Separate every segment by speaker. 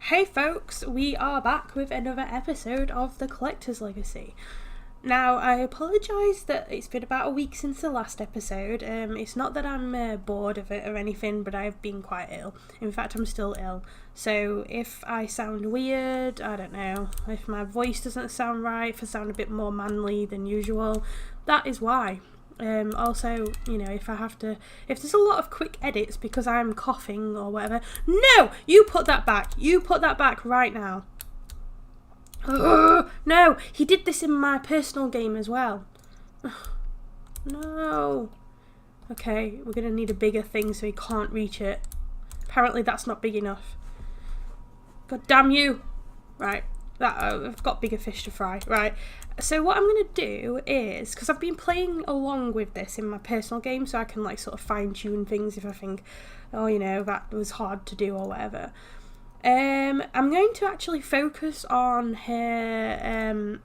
Speaker 1: Hey folks, we are back with another episode of The Collector's Legacy. Now, I apologise that it's been about a week since the last episode. It's not that I'm bored of it or anything, but I've been quite ill. In fact, I'm still ill. So if I sound weird, I don't know, if my voice doesn't sound right, if I sound a bit more manly than usual, that is why. Also, you know, if there's a lot of quick edits because I'm coughing or whatever. No! You put that back! You put that back right now. Ugh, no! He did this in my personal game as well. Ugh, no. Okay, we're gonna need a bigger thing so he can't reach it. Apparently that's not big enough. God damn you! Right. I've got bigger fish to fry. Right, so what I'm going to do is, because I've been playing along with this in my personal game, so I can like sort of fine tune things if I think, oh, you know, that was hard to do or whatever. I'm going to actually focus on her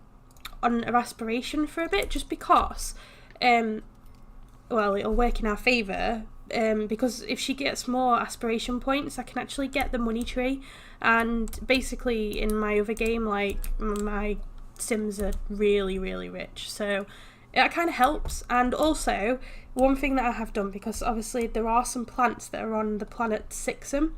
Speaker 1: Aspiration for a bit, just because, well, it'll work in our favour. Because if she gets more aspiration points, I can actually get the money tree, and basically in my other game, like, my sims are really rich, so it kind of helps. And also, one thing that I have done, because obviously there are some plants that are on the planet Sixum,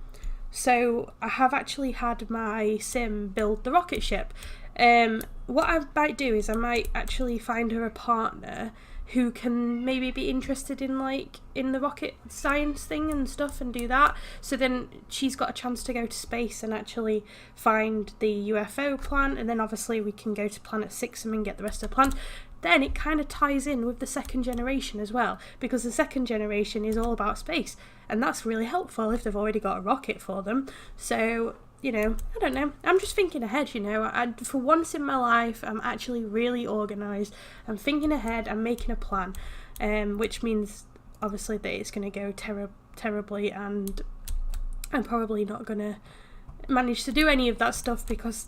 Speaker 1: so I have actually had my sim build the rocket ship. What I might do is I might actually find her a partner who can maybe be interested in the rocket science thing and stuff and do that. So then she's got a chance to go to space and actually find the UFO plant, and then obviously we can go to planet Sixum and get the rest of the plant. Then it kind of ties in with the second generation as well, because the second generation is all about space, and that's really helpful if they've already got a rocket for them. So, you know, I don't know. I'm just thinking ahead, you know. For once in my life, I'm actually really organised. I'm thinking ahead. I'm making a plan, which means obviously that it's going to go terribly, and I'm probably not going to manage to do any of that stuff because,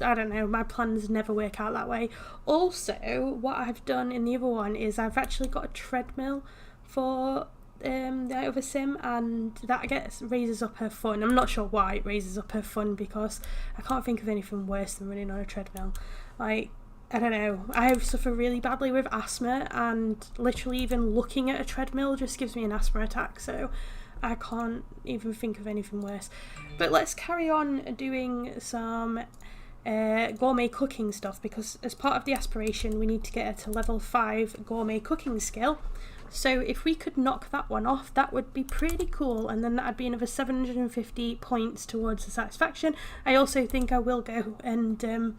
Speaker 1: I don't know, my plans never work out that way. Also, what I've done in the other one is I've actually got a treadmill for the other sim, and that raises up her fun. I'm not sure why it raises up her fun, because I can't think of anything worse than running on a treadmill. Like, I don't know, I suffer really badly with asthma, and literally even looking at a treadmill just gives me an asthma attack, so I can't even think of anything worse. But let's carry on doing some gourmet cooking stuff, because as part of the aspiration we need to get her to level 5 gourmet cooking skill. So if we could knock that one off, that would be pretty cool, and then that'd be another 750 points towards the satisfaction. I also think I will go and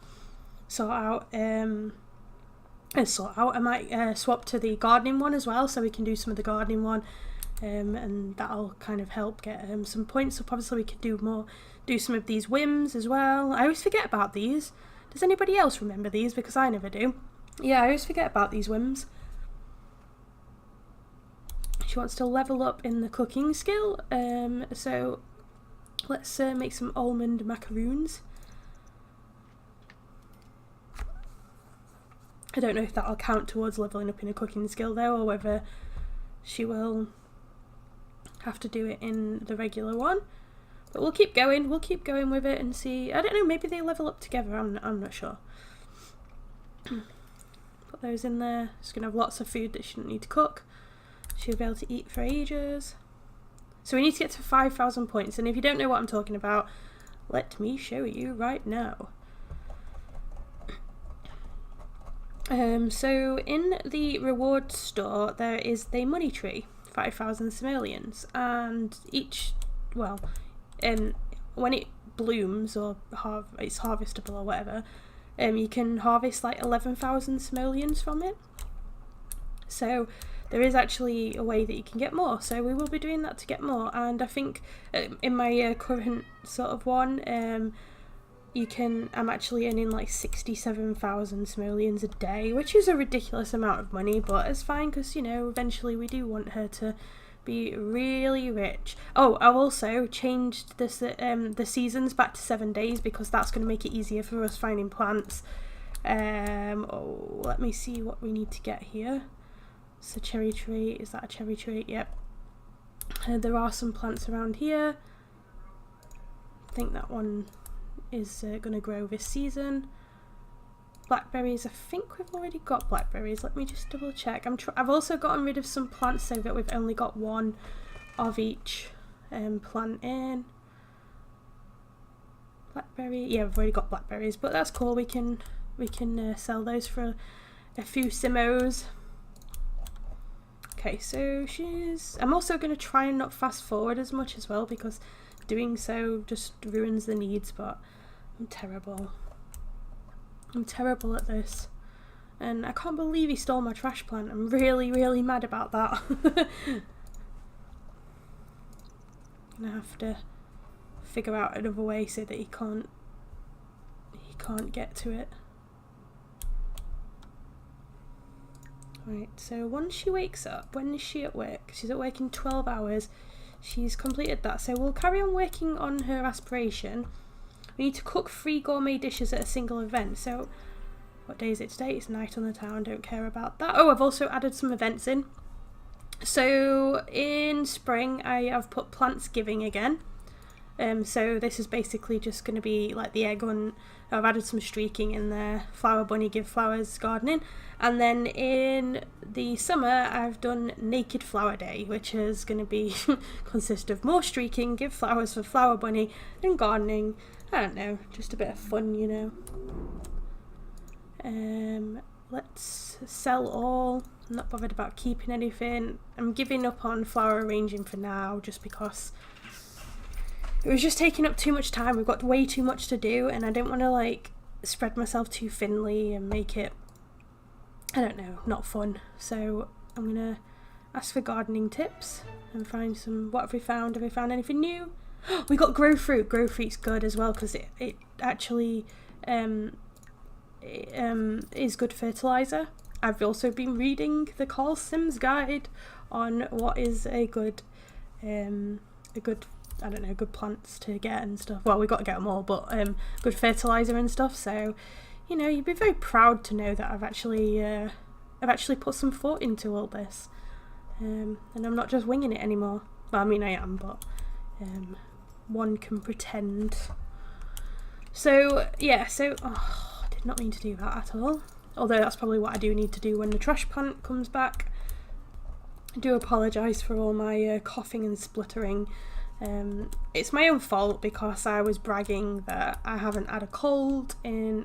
Speaker 1: sort out. I might swap to the gardening one as well, so we can do some of the gardening one, and that'll kind of help get some points up. Obviously, we could do some of these whims as well. I always forget about these. Does anybody else remember these? Because I never do. Yeah, I always forget about these whims. She wants to level up in the cooking skill, so let's make some almond macaroons. I don't know if that'll count towards leveling up in a cooking skill though, or whether she will have to do it in the regular one. But we'll keep going with it and see. I don't know, maybe they level up together, I'm not sure. Put those in there. She's going to have lots of food that she doesn't need to cook. She'll be able to eat for ages. So we need to get to 5,000 points, and if you don't know what I'm talking about, let me show you right now. So in the reward store there is the money tree, 5,000 simoleons, and when it blooms or it's harvestable or whatever, you can harvest like 11,000 simoleons from it. So there is actually a way that you can get more, so we will be doing that to get more. And I think in my current sort of one, I'm actually earning like 67,000 simoleons a day, which is a ridiculous amount of money, but it's fine because, you know, eventually we do want her to be really rich. Oh, I've also changed this the seasons back to 7 days, because that's going to make it easier for us finding plants. Let me see what we need to get here. It's a cherry tree. Is that a cherry tree? Yep. There are some plants around here. I think that one is going to grow this season. Blackberries, I think we've already got blackberries. Let me just double check. I've also gotten rid of some plants so that we've only got one of each plant in. Blackberry, yeah, we've already got blackberries, but that's cool. We can sell those for a few simos. Okay, so I'm also going to try and not fast forward as much as well, because doing so just ruins the needs, but I'm terrible. I'm terrible at this. And I can't believe he stole my trash plant. I'm really, really mad about that. Gonna have to figure out another way so that he can't get to it. Right, so once she wakes up, when is she at work? She's at work in 12 hours. She's completed that, so we'll carry on working on her aspiration. We need to cook 3 gourmet dishes at a single event. So what day is it today? It's night on the town, don't care about that. Oh, I've also added some events in. So in spring I have put Plantsgiving again. So this is basically just going to be like the egg one. I've added some streaking in there. Flower bunny, give flowers, gardening. And then in the summer I've done Naked Flower Day, which is going to be consist of more streaking, give flowers for flower bunny, and gardening. I don't know, just a bit of fun, you know. Let's sell all. I'm not bothered about keeping anything. I'm giving up on flower arranging for now, just because it was just taking up too much time. We've got way too much to do, and I don't want to like spread myself too thinly and make it, I don't know, not fun. So I'm gonna ask for gardening tips and find some. What have we found? Have we found anything new? We got grow fruit. Grow fruit's good as well, because it actually is good fertilizer. I've also been reading the Carl Sims guide on what is a good I don't know, good plants to get and stuff. Well, we've got to get them all, but good fertilizer and stuff. So, you know, you'd be very proud to know that I've actually put some thought into all this, and I'm not just winging it anymore. Well, I mean I am, but one can pretend. So yeah, oh, I did not mean to do that at all. Although that's probably what I do need to do when the trash plant comes back. I do apologise for all my coughing and spluttering. It's my own fault, because I was bragging that I haven't had a cold in,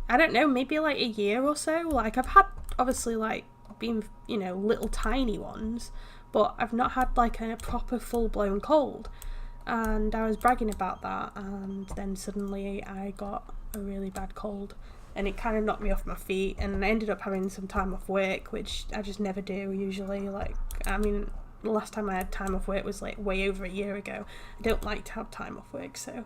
Speaker 1: I don't know, maybe like a year or so. Like, I've had, obviously, like, been, you know, little tiny ones, but I've not had like a proper full-blown cold. And I was bragging about that, and then suddenly I got a really bad cold, and it kind of knocked me off my feet, and I ended up having some time off work, which I just never do usually. Like, I mean, the last time I had time off work was like way over a year ago. I don't like to have time off work, so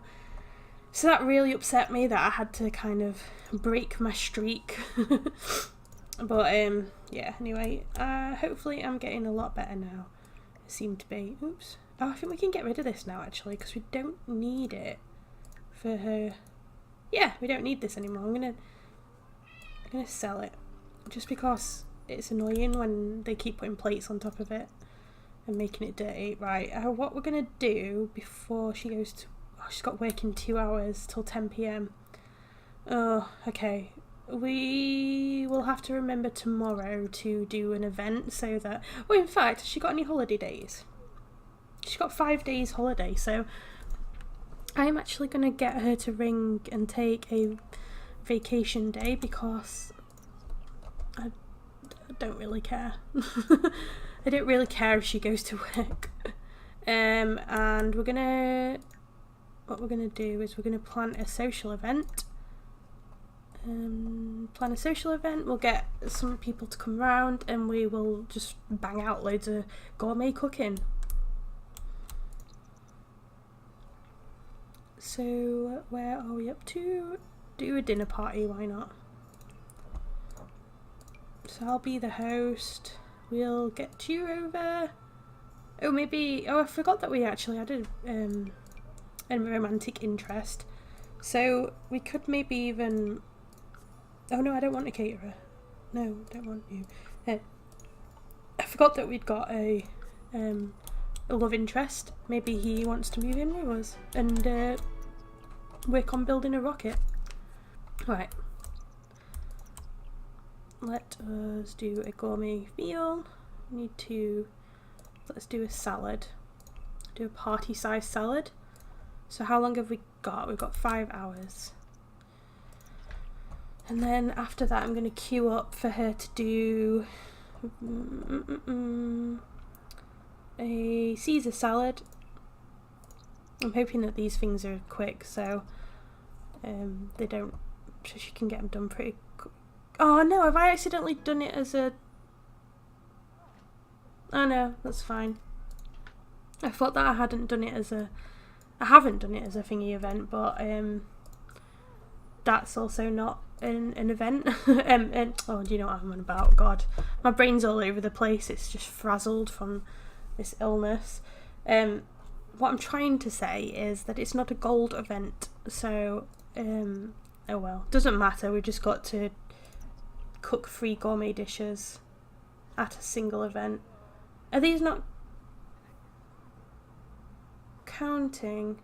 Speaker 1: that really upset me that I had to kind of break my streak. But yeah, anyway, hopefully I'm getting a lot better now. I seem to be. Oops. Oh, I think we can get rid of this now, actually, because we don't need it for her. Yeah, we don't need this anymore. I'm gonna sell it, just because it's annoying when they keep putting plates on top of it and making it dirty. Right, what we're gonna do before she goes to, oh, she's got work in 2 hours till 10 p.m. Oh, okay. We will have to remember tomorrow to do an event so that, oh, in fact, has she got any holiday days? She's got 5 days holiday, so I'm actually going to get her to ring and take a vacation day, because I don't really care. I don't really care if she goes to work. And what we're gonna do is we're gonna plan a social event. We'll get some people to come round, and we will just bang out loads of gourmet cooking. So where are we up to? Do a dinner party, why not? So I'll be the host. We'll get you over. Oh, maybe, oh, I forgot that we actually had a romantic interest. So we could maybe even, oh no, I don't want a caterer. No, don't want you. I forgot that we'd got a love interest. Maybe he wants to move in with us, and work on building a rocket. Right. Let us do a gourmet meal. We need to, let's do a salad. Do a party size salad. So how long have we got? We've got 5 hours. And then after that I'm going to queue up for her to do a Caesar salad. I'm hoping that these things are quick, so they don't, so she can get them done pretty quick. Oh no, have I accidentally done it as a... Oh no, that's fine. I thought that I hadn't done it as a... I haven't done it as a thingy event, but that's also not an event. Oh, do you know what I'm on about? God, my brain's all over the place. It's just frazzled from this illness. What I'm trying to say is that it's not a gold event, so oh well, doesn't matter. We've just got to cook 3 gourmet dishes at a single event. Are these not counting?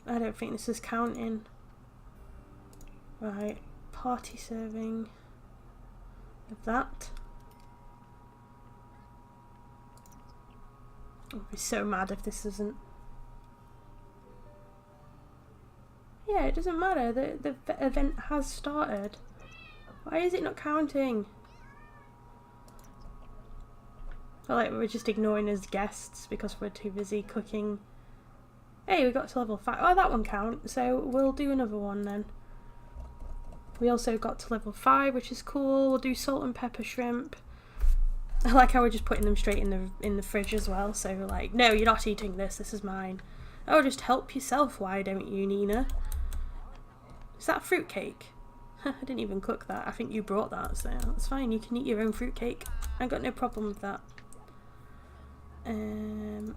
Speaker 1: I don't think this is counting. Right, party serving of that. I'll be so mad if this isn't. Yeah, it doesn't matter. The event has started. Why is it not counting? I feel like we're just ignoring as guests because we're too busy cooking. Hey, we got to level 5. Oh, that one counts. So we'll do another one then. We also got to level 5, which is cool. We'll do salt and pepper shrimp. I like how we're just putting them straight in the fridge as well. So like, no, you're not eating this. This is mine. Oh, just help yourself. Why don't you, Nina? Is that fruitcake? I didn't even cook that. I think you brought that, so that's fine. You can eat your own fruitcake. I got no problem with that.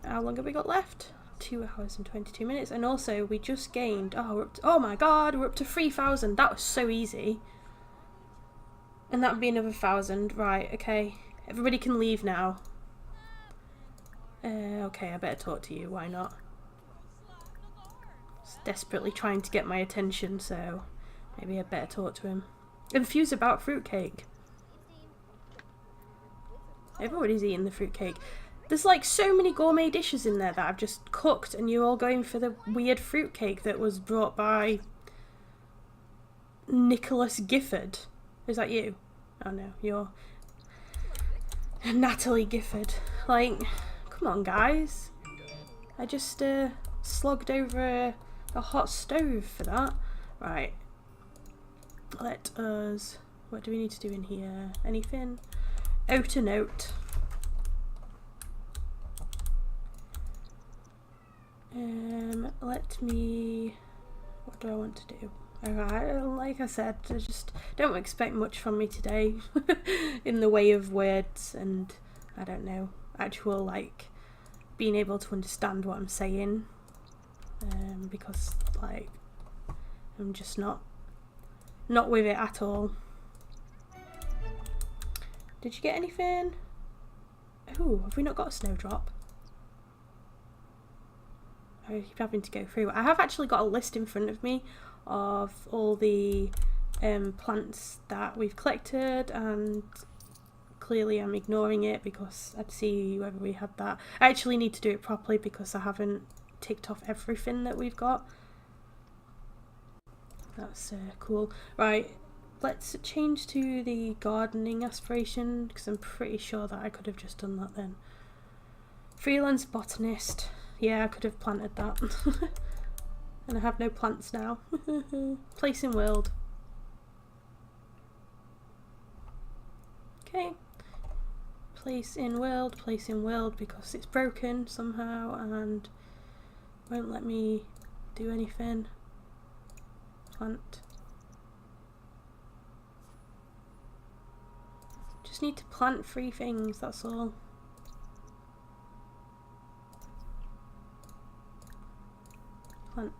Speaker 1: How long have we got left? 2 hours and 22 minutes. And also, we just gained... Oh, we're up to, oh my god, we're up to 3,000. That was so easy. And that would be another 1,000. Right, okay. Everybody can leave now. Okay, I better talk to you. Why not? He's desperately trying to get my attention, so maybe I better talk to him. Confused about fruitcake. Everybody's eating the fruitcake. There's like so many gourmet dishes in there that I've just cooked, and you're all going for the weird fruitcake that was brought by Nicholas Gifford. Is that you? Oh no, you're Natalie Gifford. Like, come on guys. I just slogged over a hot stove for that. Right. Let us... What do we need to do in here? Anything? Out a note. Let me... What do I want to do? Alright, like I said, I just don't expect much from me today in the way of words and, I don't know, actual, like, being able to understand what I'm saying, because, like, I'm just not with it at all. Did you get anything? Ooh, have we not got a snowdrop? I keep having to go through. I have actually got a list in front of me of all the plants that we've collected, and clearly I'm ignoring it because I'd see whether we had that. I actually need to do it properly because I haven't ticked off everything that we've got. That's cool. Right, let's change to the gardening aspiration because I'm pretty sure that I could have just done that then. Freelance botanist. Yeah, I could have planted that. And I have no plants now. Place in world. Okay. Place in world because it's broken somehow and won't let me do anything. Plant. Just need to plant 3 things, that's all. Plant.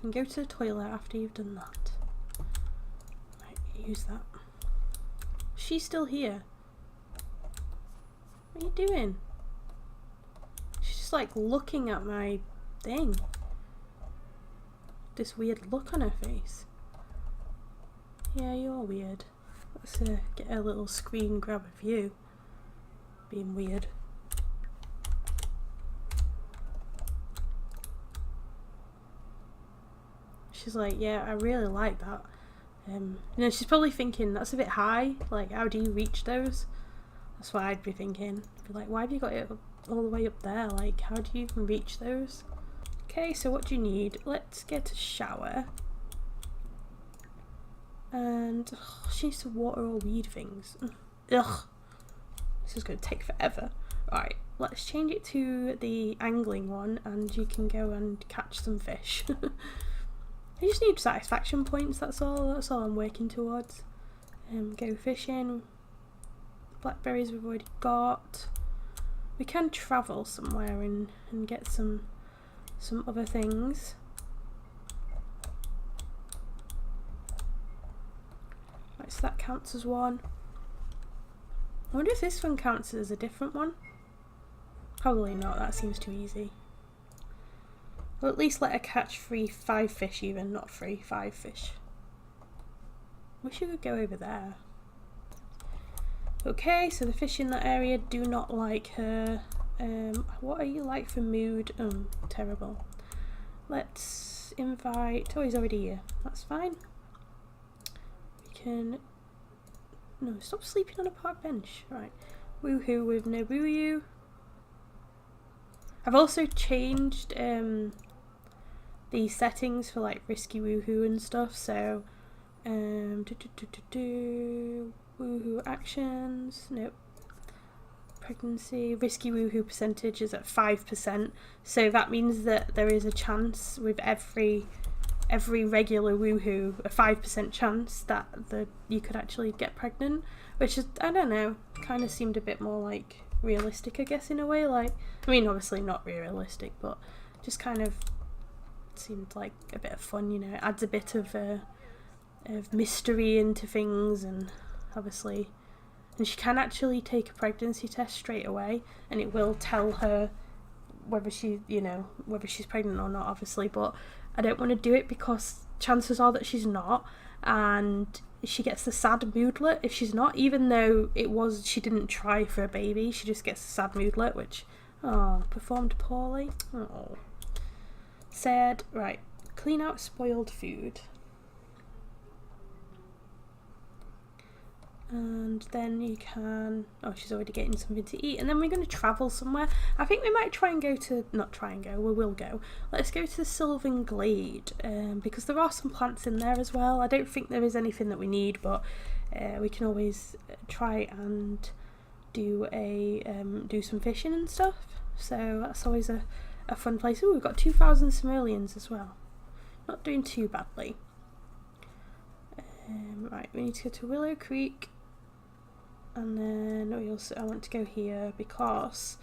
Speaker 1: And go to the toilet after you've done that. Right, use that. She's still here. What are you doing? She's just like looking at my thing. this weird look on her face. Yeah, you're weird. Let's get a little screen grab of you being weird. She's like, yeah, I really like that. You know, she's probably thinking, that's a bit high. Like, how do you reach those? That's what I'd be thinking. I'd be like, why have you got it all the way up there? Like, how do you even reach those? Okay, so what do you need? Let's get a shower. And she needs to water or weed things. Ugh. This is going to take forever. Right, let's change it to the angling one and you can go and catch some fish. I just need satisfaction points, that's all I'm working towards. Go fishing. Blackberries we've already got. We can travel somewhere and get some other things. Right, so that counts as one. I wonder if this one counts as a different one. Probably not, that seems too easy. Well, at least let her catch 5 fish even, not 5 fish. Wish you could go over there. Okay, so the fish in that area do not like her. What are you like for mood? Terrible. Let's invite... Oh, he's already here. That's fine. We can... No, stop sleeping on a park bench. Right. Woohoo with no boo-you. I've also changed the settings for like risky woohoo and stuff, so woohoo actions, nope. Pregnancy, risky woohoo percentage is at 5%, so that means that there is a chance with every regular woohoo, a 5% chance that you could actually get pregnant, which is, I don't know, kind of seemed a bit more like realistic, I guess, in a way. Like, I mean, obviously not realistic, but just kind of seemed like a bit of fun, you know. It adds a bit of mystery into things, and obviously, and she can actually take a pregnancy test straight away, and it will tell her whether she's pregnant or not, obviously. But I don't want to do it because chances are that she's not, and she gets the sad moodlet if she's not, even though she didn't try for a baby. She just gets the sad moodlet, which performed poorly. Oh, sad. Right, clean out spoiled food, and then you can, she's already getting something to eat, and then we're going to travel somewhere. I think we might try and go to, we will go, let's go to the Sylvan Glade, because there are some plants in there as well. I don't think there is anything that we need, but we can always try and do some fishing and stuff, so that's always a fun place. Oh, we've got 2,000 simoleons as well, not doing too badly. Right, we need to go to Willow Creek, and then I want to go here because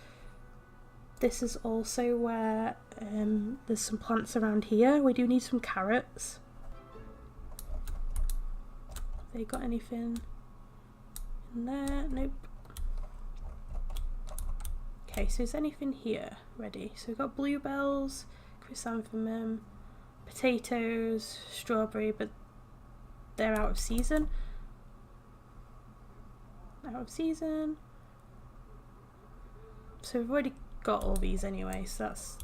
Speaker 1: this is also where there's some plants around here. We do need some carrots. Have they got anything in there? Nope. Okay, so is anything here ready? So we've got bluebells, chrysanthemum, potatoes, strawberry, but they're out of season. So we've already got all these anyway, so that's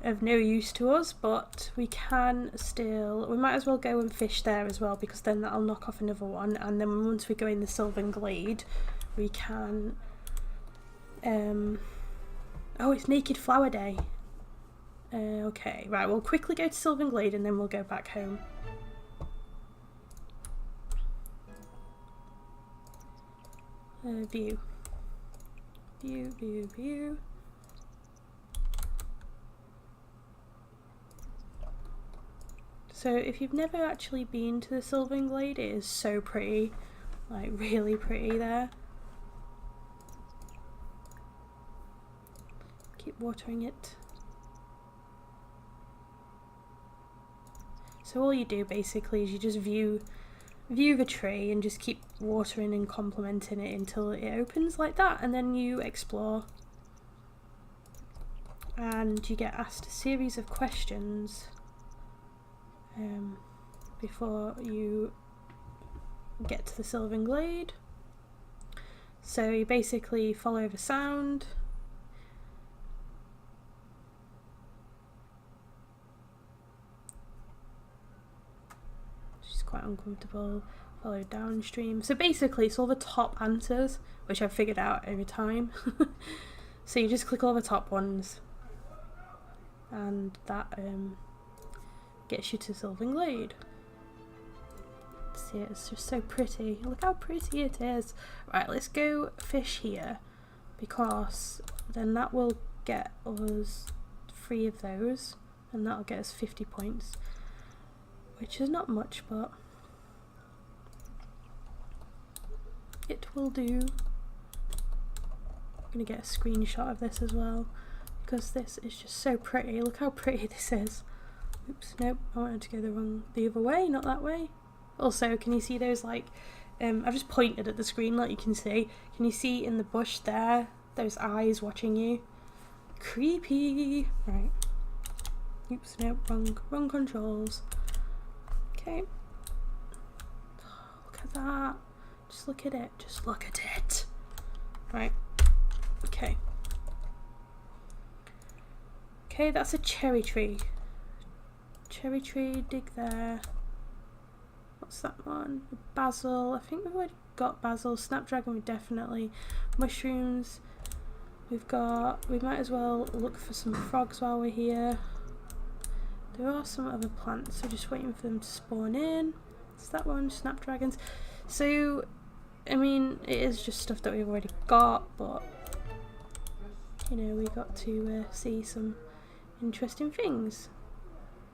Speaker 1: of no use to us, but we might as well go and fish there as well, because then that'll knock off another one, and then once we go in the Sylvan Glade we can it's Naked Flower Day. Okay, right, we'll quickly go to Sylvan Glade and then we'll go back home. View. So if you've never actually been to the Sylvan Glade, it is so pretty, like really pretty there. Keep watering it. So all you do basically is you just view the tree and just keep watering and complimenting it until it opens like that, and then you explore and you get asked a series of questions before you get to the Sylvan Glade. So you basically follow the sound. She's quite uncomfortable. Follow downstream. So basically it's all the top answers, which I've figured out over time. So you just click all the top ones, and that gets you to Sylvan Glade. See, it's just so pretty. Look how pretty it is. Right, let's go fish here, because then that will get us 3 of those, and that'll get us 50 points, which is not much, but it will do. I'm gonna get a screenshot of this as well, because this is just so pretty. Look how pretty this is. Oops, nope, I wanted to go the other way, not that way. Also, can you see those, like, I've just pointed at the screen like you can see. Can you see in the bush there, those eyes watching you? Creepy. Right. Oops, nope, wrong controls. Okay. Oh, look at that. Just look at it. Just look at it. Right. Okay. Okay, that's a cherry tree. Cherry tree, dig there. What's that one? Basil. I think we've already got basil. Snapdragon, we definitely. Mushrooms. We might as well look for some frogs while we're here. There are some other plants, so just waiting for them to spawn in. It's that one, snapdragons. So, I mean, it is just stuff that we've already got, but you know, we got to see some interesting things.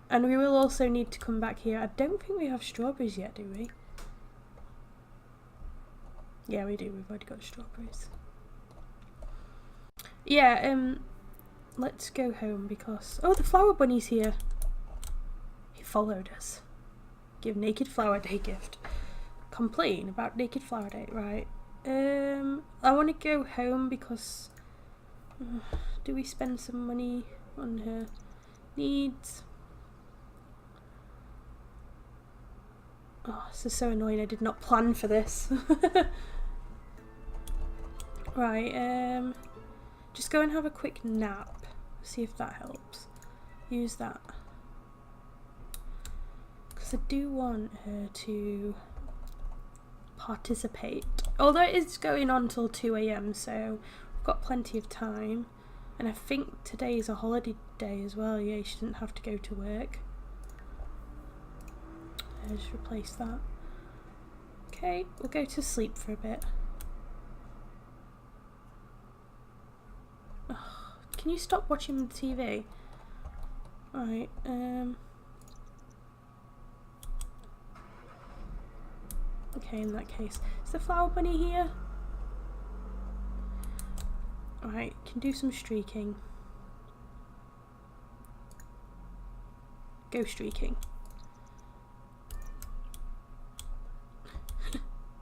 Speaker 1: And we will also need to come back here. I don't think we have strawberries yet, do we? Yeah, we do. We've already got strawberries. Yeah, let's go home because... Oh, the flower bunny's here. He followed us. Give Naked Flower Day gift. Complain about Naked Flower Day. Right. I want to go home because... do we spend some money on her needs? Oh, this is so annoying. I did not plan for this. Right, just go and have a quick nap. See if that helps. Use that. Because I do want her to participate. Although it is going on till 2 AM, so we've got plenty of time. And I think today is a holiday day as well. Yeah, she didn't have to go to work. Just replace that. Okay, we'll go to sleep for a bit. Oh, can you stop watching the TV? Alright, okay, in that case. Is the flower bunny here? Alright, can do some streaking. Go streaking.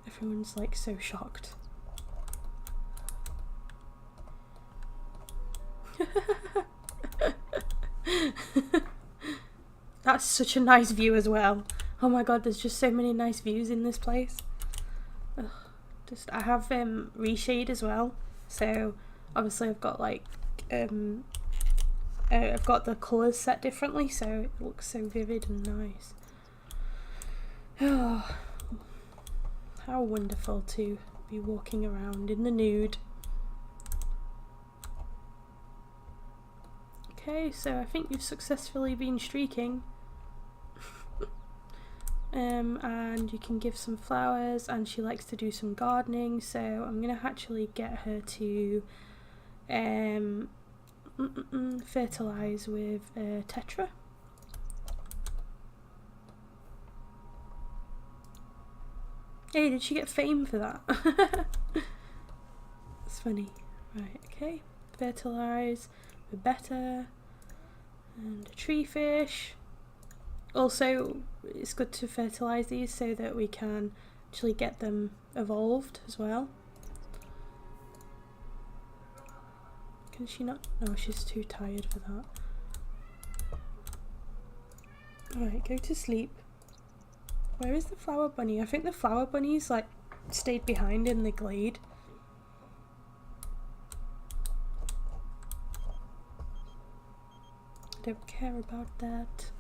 Speaker 1: Everyone's like so shocked. That's such a nice view as well. Oh my god, there's just so many nice views in this place. Ugh. I have reshade as well, so obviously I've got like I've got the colours set differently, so it looks so vivid and nice. Oh. How wonderful to be walking around in the nude. Okay, so I think you've successfully been streaking. And you can give some flowers, and she likes to do some gardening, so I'm going to actually get her to fertilise with tetra. Hey, did she get fame for that? It's funny. Right, okay. Fertilise, we're better. And a tree fish. Also, it's good to fertilise these so that we can actually get them evolved as well. Can she not? No, she's too tired for that. Alright, go to sleep. Where is the flower bunny? I think the flower bunny's like stayed behind in the glade. I don't care about that.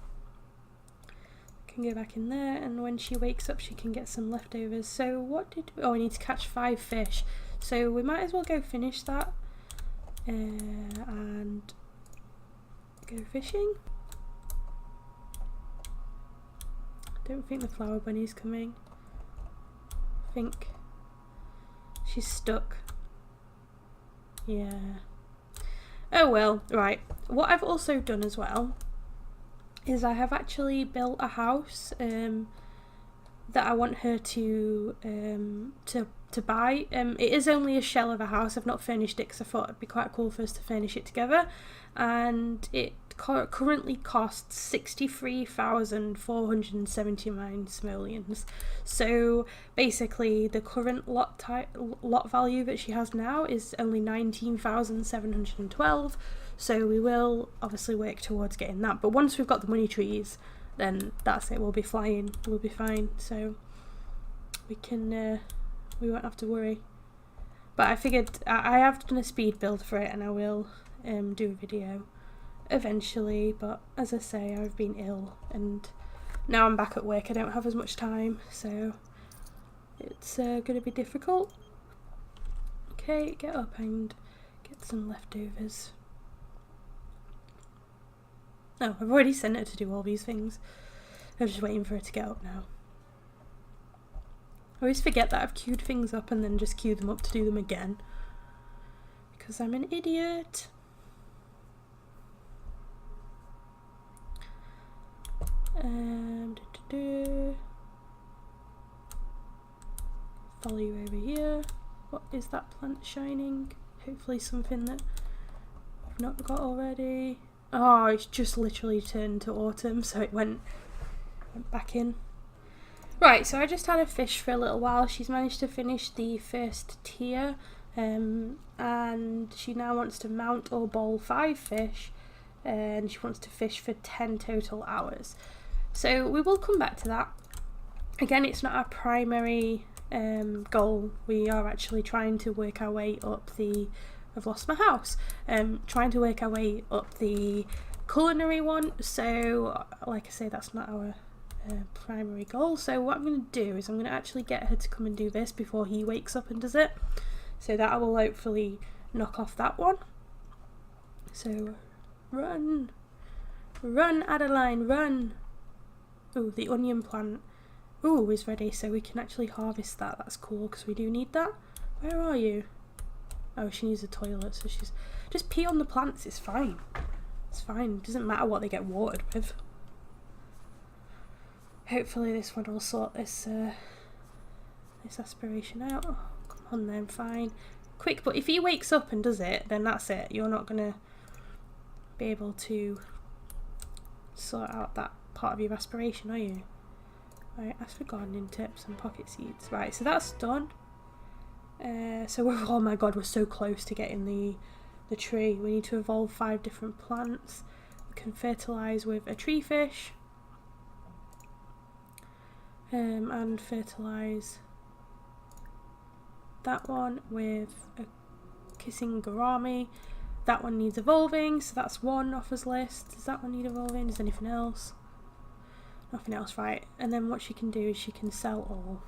Speaker 1: I can go back in there, and when she wakes up she can get some leftovers. So what did we, oh, we need to catch 5 fish. So we might as well go finish that and go fishing. I don't think the flower bunny's coming. I think she's stuck. Yeah. Oh well, right. What I've also done as well is I have actually built a house that I want her to buy. It is only a shell of a house. I've not furnished it because I thought it'd be quite cool for us to furnish it together, and it currently costs 63,479 simoleons. So basically the current lot value that she has now is only 19,712, so we will obviously work towards getting that, but once we've got the money trees, then that's it, we'll be flying, we'll be fine, so we can we won't have to worry. But I figured I have done a speed build for it, and I will do a video eventually, but as I say, I've been ill and now I'm back at work. I don't have as much time, so it's going to be difficult. Okay, get up and get some leftovers. Oh, I've already sent her to do all these things. I'm just waiting for her to get up now. I always forget that I've queued things up and then just queue them up to do them again, because I'm an idiot. Follow you over here. What is that plant shining? Hopefully something that I've not got already. Oh, it's just literally turned to autumn, so it went back in. Right, so I just had a fish for a little while. She's managed to finish the first tier, and she now wants to mount or bowl 5 fish, and she wants to fish for 10 total hours. So we will come back to that. Again, it's not our primary goal. We are actually trying to work our way up the... I've lost my house. Trying to work our way up the culinary one. So, like I say, that's not our primary goal. So what I'm going to do is I'm going to actually get her to come and do this before he wakes up and does it. So that will hopefully knock off that one. So, run. Run, Adeline, run. Ooh, the onion plant, ooh, is ready, so we can actually harvest that. That's cool, because we do need that. Where are you? Oh, she needs a toilet, so she's... Just pee on the plants, it's fine. It's fine, it doesn't matter what they get watered with. Hopefully this one will sort this aspiration out. Oh, come on then, fine. Quick, but if he wakes up and does it, then that's it. You're not going to be able to sort out that part of your aspiration, are you? Right, ask for gardening tips and pocket seeds. Right, so that's done. So we're, oh my god, we're so close to getting the tree. We need to evolve 5 different plants. We can fertilise with a tree fish, and fertilise that one with a kissing gourmet. That one needs evolving, so that's one off his list. Does that one need evolving? Does anything else? Nothing else, right. And then what she can do is she can sell all.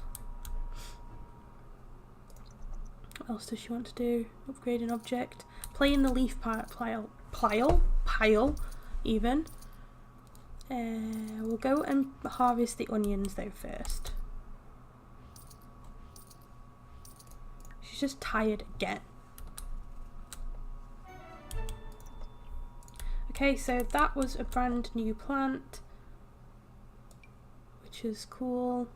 Speaker 1: What else does she want to do? Upgrade an object. Play in the leaf pile even. We'll go and harvest the onions though first. She's just tired again. Okay, so that was a brand new plant, which is cool.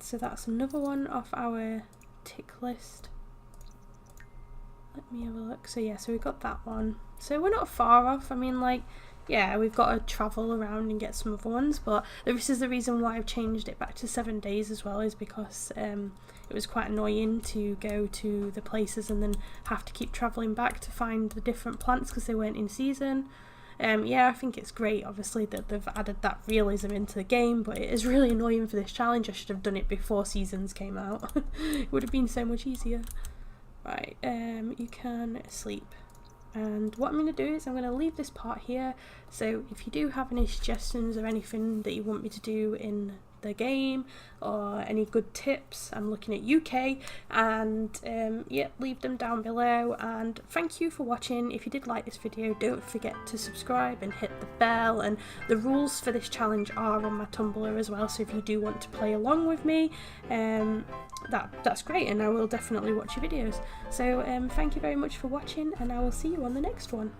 Speaker 1: So that's another one off our tick list. Let me have a look. So yeah, so we got that one. So we're not far off. I mean, like, yeah, we've got to travel around and get some other ones, but this is the reason why I've changed it back to 7 days as well, is because it was quite annoying to go to the places and then have to keep travelling back to find the different plants because they weren't in season. Yeah, I think it's great, obviously, that they've added that realism into the game, but it is really annoying for this challenge. I should have done it before seasons came out. It would have been so much easier. Right, you can sleep. And what I'm going to do is I'm going to leave this part here, so if you do have any suggestions or anything that you want me to do in the game, or any good tips, I'm looking at UK, and yeah, leave them down below. And thank you for watching. If you did like this video, don't forget to subscribe and hit the bell, and the rules for this challenge are on my Tumblr as well, so if you do want to play along with me, that's great, and I will definitely watch your videos. So thank you very much for watching, and I will see you on the next one.